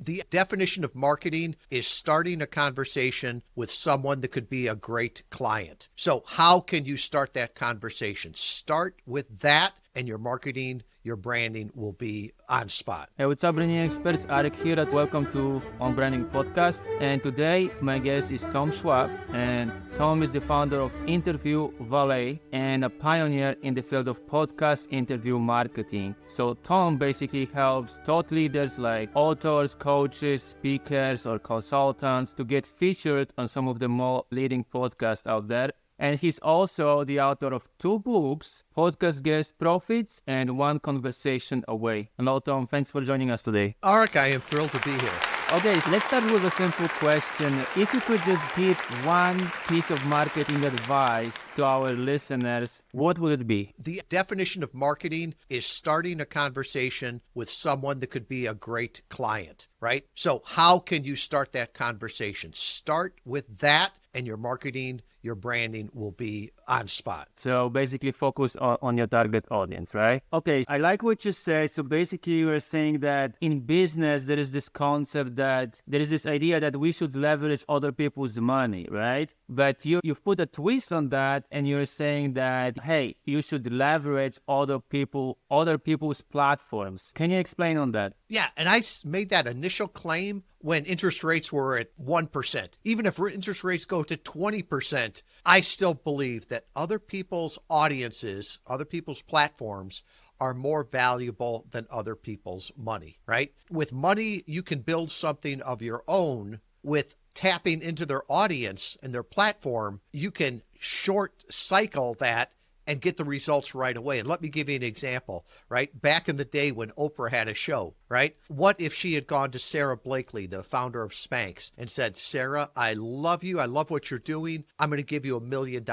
The definition of marketing is starting a conversation with someone that could be a great client. So how can you start that conversation? Start with that, and your marketing, your branding will be on spot. Hey, what's up, branding experts? Arek here, and welcome to On Branding Podcast. And today, my guest is Tom Schwab, and Tom is the founder of Interview Valet and a pioneer in the field of podcast interview marketing. So Tom basically helps thought leaders like authors, coaches, speakers, or consultants to get featured on some of the more leading podcasts out there. And he's also the author of 2 books, Podcast Guest Profits and One Conversation Away. Hello, Tom. Thanks for joining us today. Arek, I am thrilled to be here. Okay, so let's start with a simple question. If you could just give one piece of marketing advice to our listeners, what would it be? The definition of marketing is starting a conversation with someone that could be a great client, right? So how can you start that conversation? Start with that, and your marketing, your branding will be on spot. So basically focus on your target audience, right? Okay, I like what you said. So basically you were saying that in business, there is this concept that there is this idea that we should leverage other people's money, right? But you've put a twist on that, and you're saying that, hey, you should leverage other people's platforms. Can you explain on that? Yeah, and I made that initial claim when interest rates were at 1%. Even if interest rates go to 20%, I still believe that other people's audiences, other people's platforms are more valuable than other people's money, right? With money, you can build something of your own. With tapping into their audience and their platform, you can short cycle that and get the results right away. And let me give you an example, right? Back in the day when Oprah had a show, right? What if she had gone to Sarah Blakely, the founder of Spanx, and said, Sarah, I love you. I love what you're doing. I'm going to give you $1 million,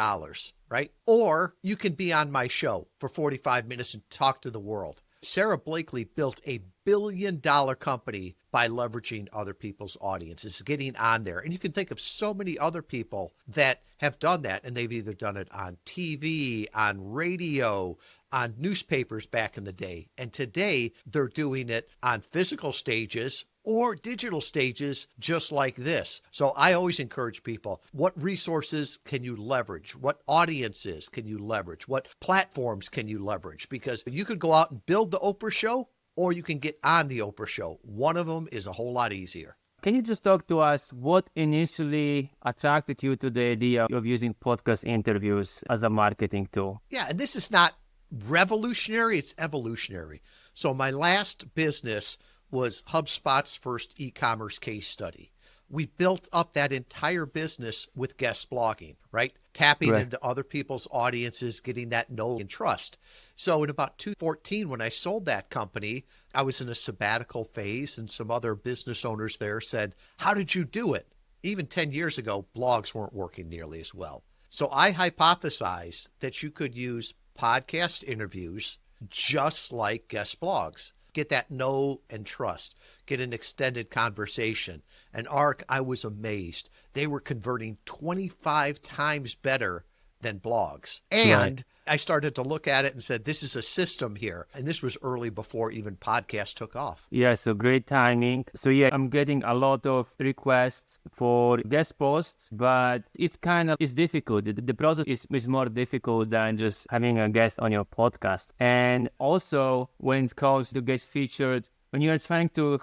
right? Or you can be on my show for 45 minutes and talk to the world. Sarah Blakely built a $1 billion company by leveraging other people's audiences, getting on there. And you can think of so many other people that have done that, and they've either done it on TV, on radio, on newspapers back in the day. And today they're doing it on physical stages or digital stages just like this. So I always encourage people, what resources can you leverage? What audiences can you leverage? What platforms can you leverage? Because you could go out and build the Oprah show, or you can get on the Oprah show. One of them is a whole lot easier. Can you just talk to us what initially attracted you to the idea of using podcast interviews as a marketing tool? Yeah, and this is not revolutionary, it's evolutionary. So my last business was HubSpot's first e-commerce case study. We built up that entire business with guest blogging, right? Tapping into other people's audiences, getting that know and trust. So in about 2014, when I sold that company, I was in a sabbatical phase, and some other business owners there said, how did you do it? Even 10 years ago, blogs weren't working nearly as well. So I hypothesized that you could use podcast interviews just like guest blogs. Get that know and trust, get an extended conversation. And Arek, I was amazed. They were converting 25 times better than blogs. And I started to look at it and said, this is a system here. And this was early before even podcasts took off. Yeah, so great timing. So yeah, I'm getting a lot of requests for guest posts, but it's difficult. The process is more difficult than just having a guest on your podcast. And also when it comes to get featured, when you're trying to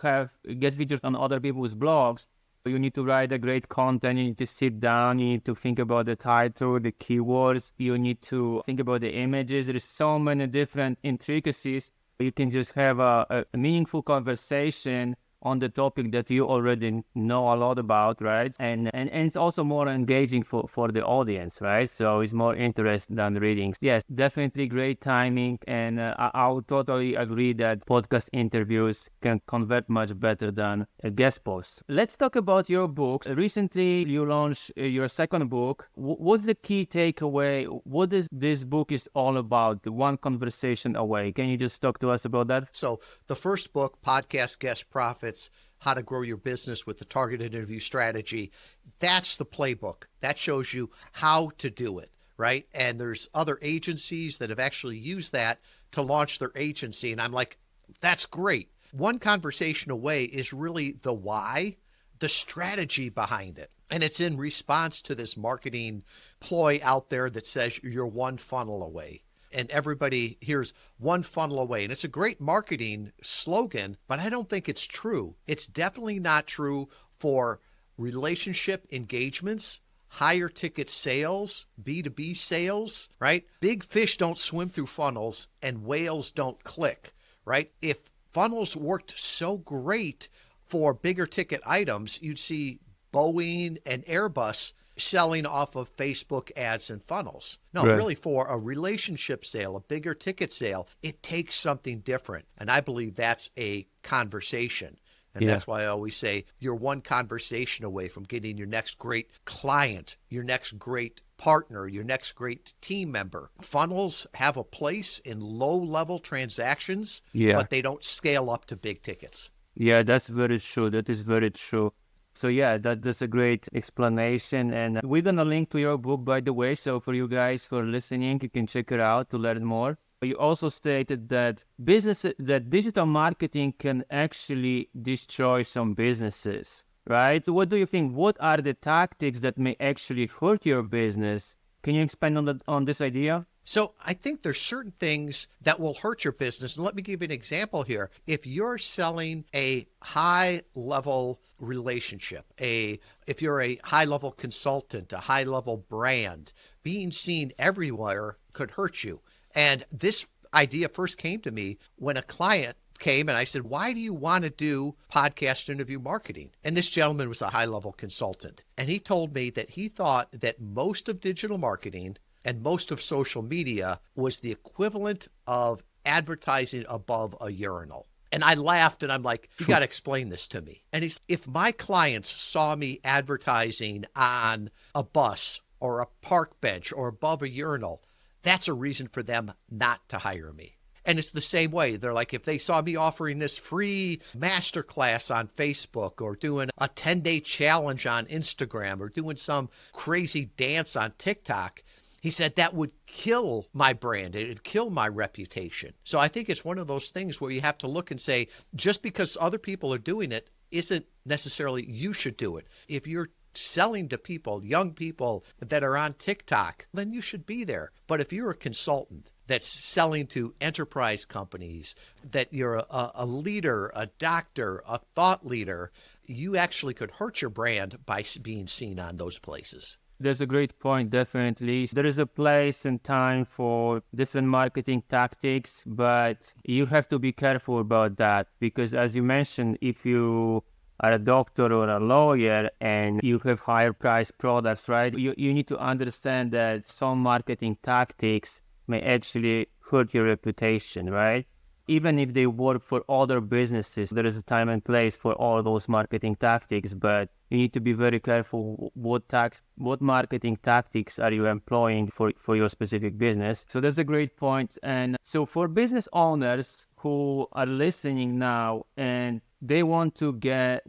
get featured on other people's blogs, you need to write a great content, you need to sit down, you need to think about the title, the keywords, you need to think about the images. There's so many different intricacies. You can just have a meaningful conversation on the topic that you already know a lot about, right? And it's also more engaging for the audience, right? So it's more interest than reading. Yes, definitely great timing. And I would totally agree that podcast interviews can convert much better than a guest post. Let's talk about your books. Recently, you launched your second book. What's the key takeaway? What is this book is all about? The One Conversation Away. Can you just talk to us about that? So the first book, Podcast Guest Profits, How to Grow Your Business with the Targeted Interview Strategy, that's the playbook. That shows you how to do it, right? And there's other agencies that have actually used that to launch their agency. And I'm like, that's great. one conversation away is really the why, the strategy behind it. And it's in response to this marketing ploy out there that says you're one funnel away. And everybody hears one funnel away. And it's a great marketing slogan, but I don't think it's true. It's definitely not true for relationship engagements, higher ticket sales, B2B sales, right? Big fish don't swim through funnels and whales don't click, right? If funnels worked so great for bigger ticket items, you'd see Boeing and Airbus selling off of Facebook ads and funnels. No, Right. really for a relationship sale, a bigger ticket sale, it takes something different. And I believe that's a conversation. And Yeah. that's why I always say you're one conversation away from getting your next great client, your next great partner, your next great team member. Funnels have a place in low-level transactions, Yeah. but they don't scale up to big tickets. Yeah, that's very true. That is very true. So yeah, that's a great explanation. And we're gonna link to your book, by the way. So for you guys who are listening, you can check it out to learn more. You also stated that digital marketing can actually destroy some businesses, right? So what do you think? What are the tactics that may actually hurt your business? Can you expand on this idea? So I think there's certain things that will hurt your business. And let me give you an example here. If you're selling a high level relationship, if you're a high level consultant, a high level brand, being seen everywhere could hurt you. And this idea first came to me when a client came and I said, why do you want to do podcast interview marketing? And this gentleman was a high level consultant. And he told me that he thought that most of digital marketing and most of social media was the equivalent of advertising above a urinal. And I laughed and I'm like, you got to explain this to me. And he's, if my clients saw me advertising on a bus or a park bench or above a urinal, that's a reason for them not to hire me. And it's the same way. They're like, if they saw me offering this free masterclass on Facebook or doing a 10-day challenge on Instagram or doing some crazy dance on TikTok, he said that would kill my brand. It'd kill my reputation. So I think it's one of those things where you have to look and say, just because other people are doing it isn't necessarily you should do it. If you're selling to people, young people that are on TikTok, then you should be there. But if you're a consultant that's selling to enterprise companies, that you're a leader, a doctor, a thought leader, you actually could hurt your brand by being seen on those places. That's a great point, definitely. There is a place and time for different marketing tactics, but you have to be careful about that because, as you mentioned, if you are a doctor or a lawyer and you have higher priced products, right, you need to understand that some marketing tactics may actually hurt your reputation, right? Even if they work for other businesses, there is a time and place for all those marketing tactics, but you need to be very careful what marketing tactics are you employing for your specific business. So that's a great point. And so for business owners who are listening now and they want to get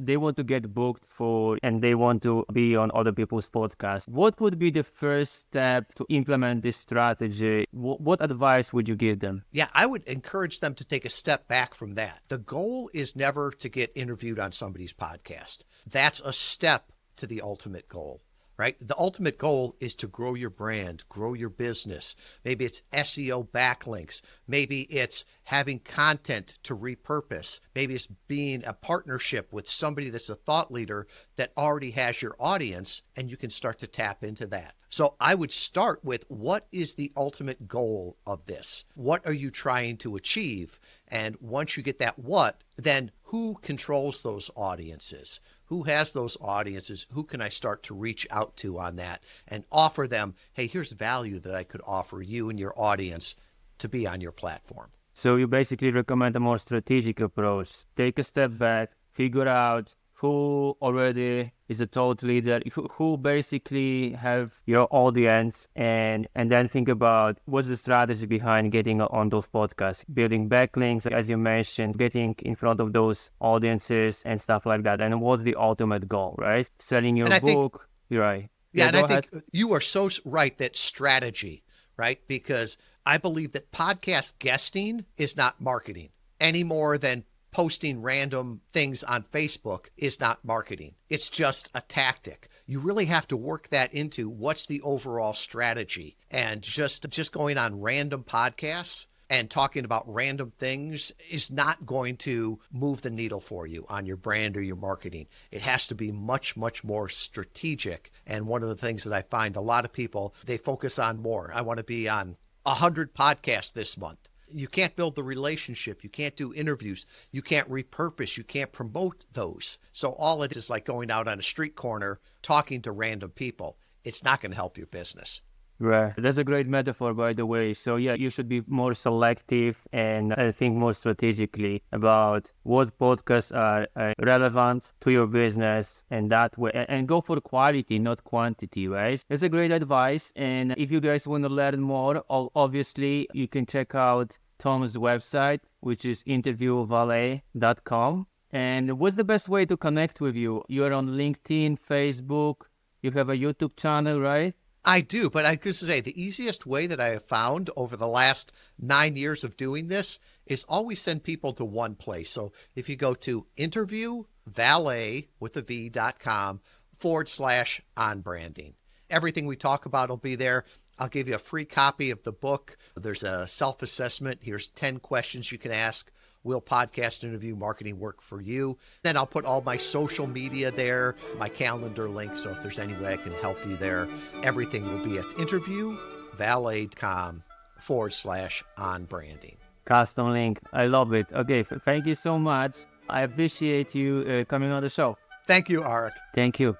booked for and they want to be on other people's podcasts, what would be the first step to implement this strategy? What advice would you give them? Yeah, I would encourage them to take a step back from that. The goal is never to get interviewed on somebody's podcast. That's a step to the ultimate goal, right? The ultimate goal is to grow your brand, grow your business. Maybe it's SEO backlinks. Maybe it's having content to repurpose. Maybe it's being a partnership with somebody that's a thought leader that already has your audience, and you can start to tap into that. So I would start with, what is the ultimate goal of this? What are you trying to achieve? And once you get that what, then who controls those audiences? Who has those audiences? Who can I start to reach out to on that and offer them, hey, here's value that I could offer you and your audience to be on your platform. So you basically recommend a more strategic approach. Take a step back, figure out who already is a thought leader, who basically have your audience, and then think about what's the strategy behind getting on those podcasts, building backlinks, as you mentioned, getting in front of those audiences and stuff like that. And what's the ultimate goal, right? Selling your book, right? Yeah, and I think you are so right, that strategy, right? Because I believe that podcast guesting is not marketing any more than posting random things on Facebook is not marketing. It's just a tactic. You really have to work that into what's the overall strategy. And just going on random podcasts and talking about random things is not going to move the needle for you on your brand or your marketing. It has to be much, much more strategic. And one of the things that I find a lot of people, they focus on more. I want to be on 100 podcasts this month. You can't build the relationship. You can't do interviews. You can't repurpose. You can't promote those. So all it is like going out on a street corner talking to random people. It's not going to help your business. Right. That's a great metaphor, by the way. So yeah, you should be more selective and think more strategically about what podcasts are relevant to your business, and that way, and go for quality, not quantity, right? That's a great advice. And if you guys want to learn more, obviously you can check out Tom's website, which is interviewvalet.com. And what's the best way to connect with you? You're on LinkedIn, Facebook, you have a YouTube channel, right? I do, but I could say the easiest way that I have found over the last 9 years of doing this is always send people to one place. So if you go to interviewvalet.com/on-branding, everything we talk about will be there. I'll give you a free copy of the book. There's a self-assessment. Here's 10 questions you can ask. Will podcast interview marketing work for you? Then I'll put all my social media there, my calendar link. So if there's any way I can help you there, everything will be at interviewvalet.com/on-branding. Custom link. I love it. Okay. Thank you so much. I appreciate you coming on the show. Thank you, Arek. Thank you.